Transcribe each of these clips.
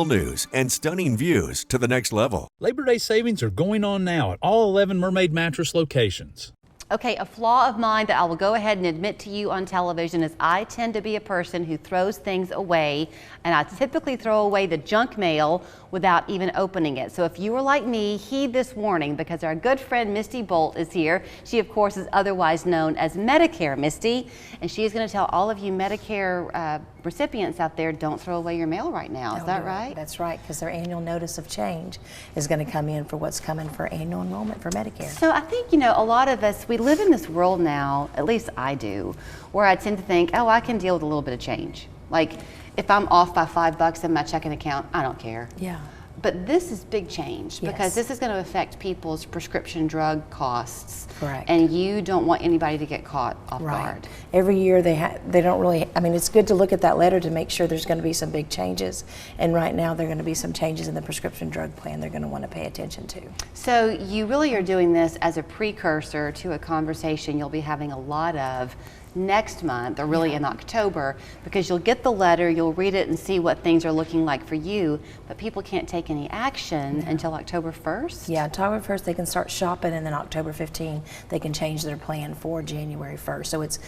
news and stunning views to the next level. Labor Day savings are going on now at all 11 Mermaid Mattress locations. Okay, a flaw of mine that I will go ahead and admit to you on television is I tend to be a person who throws things away, and I typically throw away the junk mail without even opening it. So if you were like me, heed this warning, because our good friend Misty Bolt is here. She, of course, is otherwise known as Medicare Misty, and she is going to tell all of you Medicare recipients out there, don't throw away your mail right now. Is that right? That's right, because their annual notice of change is going to come in for what's coming for annual enrollment for Medicare. So I think, you know, a lot of us, we live in this world now, at least I do, where I tend to think, oh, I can deal with a little bit of change. Like, if I'm off by $5 in my checking account, I don't care. Yeah. But this is big change, because this is going to affect people's prescription drug costs. Correct. And you don't want anybody to get caught off guard. Every year they don't really, I mean, it's good to look at that letter to make sure there's going to be some big changes. And right now there are going to be some changes in the prescription drug plan they're going to want to pay attention to. So you really are doing this as a precursor to a conversation you'll be having a lot of next month, or really in October, because you'll get the letter, you'll read it and see what things are looking like for you, but people can't take any action until October 1st? Yeah, October 1st they can start shopping, and then October 15 they can change their plan for January 1st. So it's,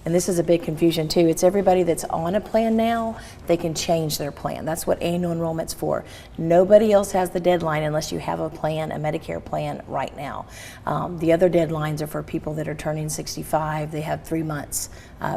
and this is a big confusion too, it's everybody that's on a plan now, they can change their plan. That's what annual enrollment's for. Nobody else has the deadline unless you have a plan, a Medicare plan right now. The other deadlines are for people that are turning 65. They have 3 months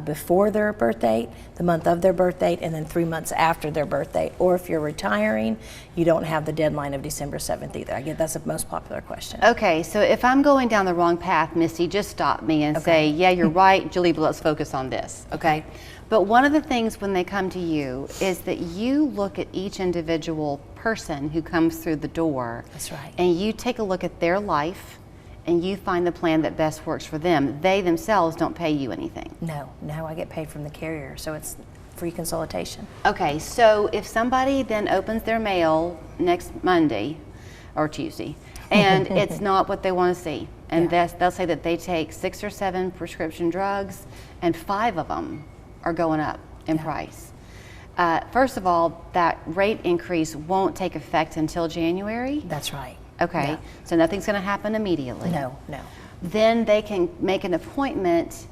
before their birth date, the month of their birth date, and then 3 months after their birth date. Or if you're retiring, you don't have the deadline of December 7th either. I get that's the most popular question. Okay, so if I'm going down the wrong path, Misty, just stop me and say, yeah, you're right, Julie, but let's focus on this, okay? But one of the things when they come to you is that you look at each individual person who comes through the door. That's right. And you take a look at their life, and you find the plan that best works for them. They themselves don't pay you anything. No, I get paid from the carrier, so it's free consultation. Okay, so if somebody then opens their mail next Monday or Tuesday, and it's not what they want to see, and they'll say that they take 6 or 7 prescription drugs, and 5 of them are going up in price. First of all, that rate increase won't take effect until January? That's right. Okay, Yeah. so nothing's going to happen immediately. No. Then they can make an appointment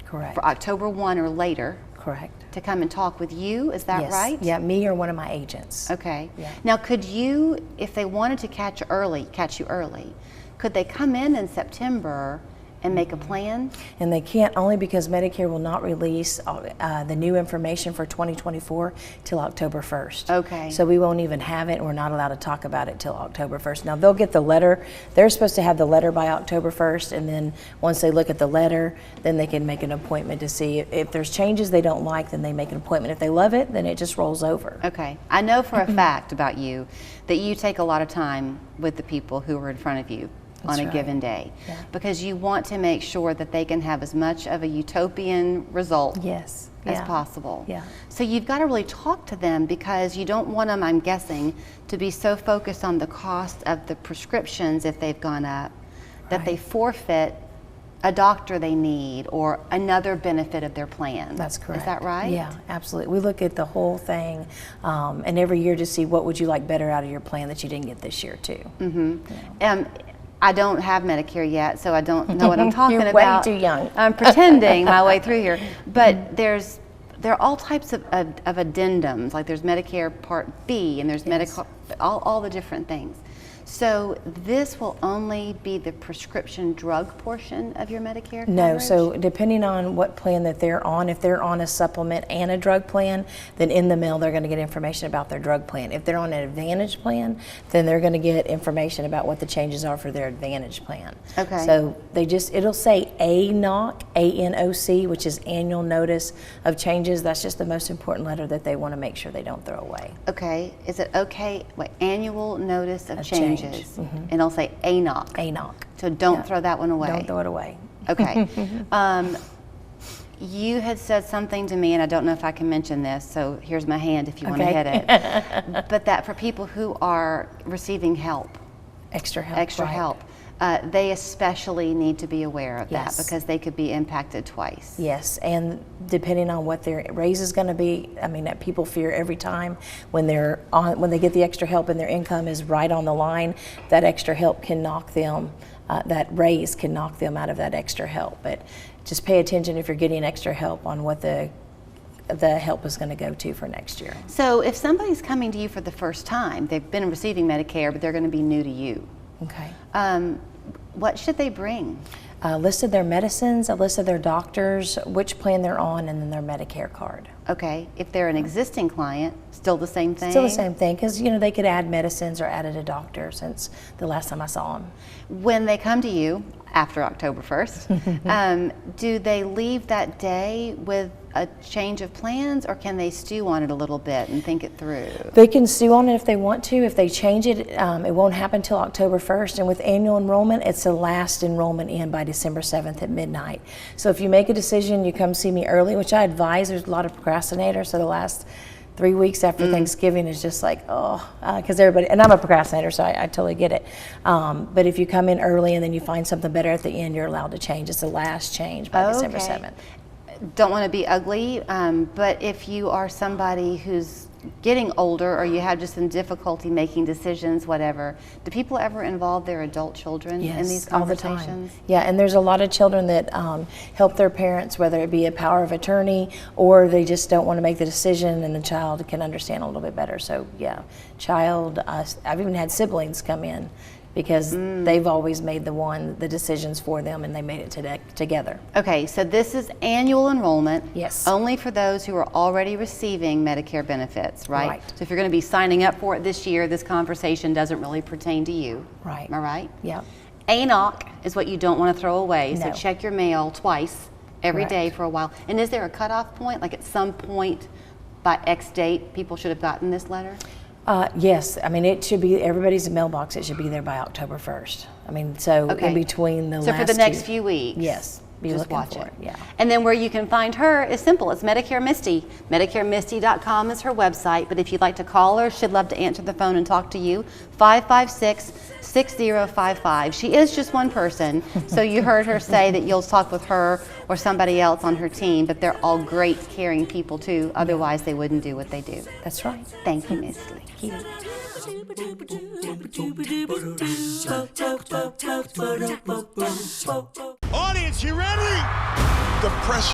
Correct. for October 1 or later Correct. to come and talk with you. Is that Yes. right? Yeah, me or one of my agents. Okay. Yeah. Now, could you, if they wanted to catch you early, could they come in September and make a plan? And they can't, only because Medicare will not release the new information for 2024 till October 1st. Okay. So we won't even have it, and we're not allowed to talk about it till October 1st. Now they'll get the letter. They're supposed to have the letter by October 1st, and then once they look at the letter, then they can make an appointment to see if there's changes they don't like, then they make an appointment. If they love it, then it just rolls over. Okay. I know for a fact about you that you take a lot of time with the people who are in front of you on a given day, because you want to make sure that they can have as much of a utopian result as possible. Yeah. So you've got to really talk to them, because you don't want them, I'm guessing, to be so focused on the cost of the prescriptions if they've gone up, that they forfeit a doctor they need or another benefit of their plan. That's correct. Is that right? Yeah, absolutely. We look at the whole thing, and every year to see what would you like better out of your plan that you didn't get this year too. I don't have Medicare yet, so I don't know what I'm talking You're about. way too young. I'm pretending my way through here. But there are all types of addendums, like there's Medicare Part B, and there's Medicare, all the different things. So this will only be the prescription drug portion of your Medicare coverage? No, so depending on what plan that they're on, if they're on a supplement and a drug plan, then in the mail they're going to get information about their drug plan. If they're on an Advantage plan, then they're going to get information about what the changes are for their Advantage plan. Okay. So it'll say ANOC, A-N-O-C, which is Annual Notice of Changes. That's just the most important letter that they want to make sure they don't throw away. Okay. Is it okay? Wait, Annual Notice of Changes. Mm-hmm. And it'll say ANOC. ANOC. So don't throw that one away. Don't throw it away. Okay. You had said something to me, and I don't know if I can mention this, so here's my hand if you want to hit it. But that for people who are receiving help, Extra help. extra right. help, they especially need to be aware of Yes. that because they could be impacted twice. Yes, and depending on what their raise is going to be, I mean, that people fear every time when when they get the extra help and their income is right on the line, that extra help can knock them, that raise can knock them out of that extra help. But just pay attention if you're getting extra help on what the help is going to go to for next year. So if somebody's coming to you for the first time, they've been receiving Medicare, but they're going to be new to you. Okay. What should they bring? A list of their medicines, a list of their doctors, which plan they're on, and then their Medicare card. Okay, if they're an existing client, still the same thing? Still the same thing, because they could add medicines or added a doctor since the last time I saw them. When they come to you after October 1st, do they leave that day with a change of plans, or can they stew on it a little bit and think it through? They can stew on it if they want to. If they change it, it won't happen until October 1st. And with annual enrollment, it's the last enrollment in by December 7th at midnight. So if you make a decision, you come see me early, which I advise. There's a lot of procrastinators, so the last 3 weeks after Thanksgiving is just like, because everybody, and I'm a procrastinator, so I totally get it. But if you come in early and then you find something better at the end, you're allowed to change. It's the last change by December 7th. Don't want to be ugly, but if you are somebody who's getting older or you have just some difficulty making decisions, whatever, do people ever involve their adult children in these conversations? All the time. Yeah, and there's a lot of children that help their parents, whether it be a power of attorney or they just don't want to make the decision and the child can understand a little bit better. So yeah, I've even had siblings come in because they've always made the decisions for them, and they made it together. Okay, so this is annual enrollment. Yes. Only for those who are already receiving Medicare benefits, right? Right. So if you're going to be signing up for it this year, this conversation doesn't really pertain to you. Right. Am I right? Yeah. ANOC is what you don't want to throw away, so No. check your mail twice every Correct. day for a while. And is there a cutoff point, like at some point by X date, people should have gotten this letter? Yes, I mean, it should be, everybody's mailbox, it should be there by October 1st. I mean, so Okay. in between the So last for the next two- few weeks? Yes, be just looking watch for it. it, yeah. And then where you can find her is simple. It's Medicare Misty. MedicareMisty.com is her website. But if you'd like to call her, she'd love to answer the phone and talk to you. 556-6055. She is just one person. So you heard her say that you'll talk with her or somebody else on her team. But they're all great, caring people too. Otherwise, they wouldn't do what they do. That's right. Thank you, Misty. Audience, you ready? The pressure.